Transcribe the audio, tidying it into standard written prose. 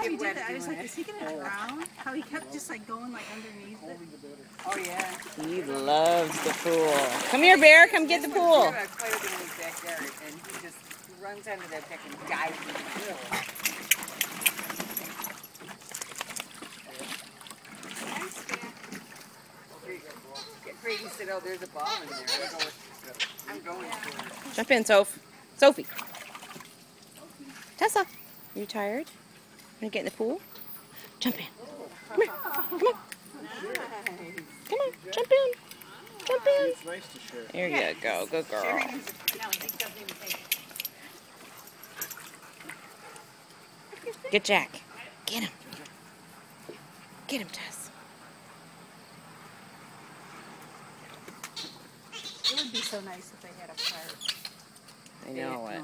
time he did that, I was like, is he going to drown? How he kept just like going like underneath it. Oh yeah. He loves the pool. Come here, Bear. Come get the pool. I play with him in his backyard, and he just runs under that deck and dives in the pool. Get Brady said, "Oh, there's a ball in there." I'm going for it. Jump in, Sophie. Tessa, you tired? Want to get in the pool? Jump in. Come here. Come on. Come on. Jump in. Jump in. It's nice to share. There you go. Good girl. Get Jack. Get him. Get him, Tess. It would be so nice if they had a park. I know it.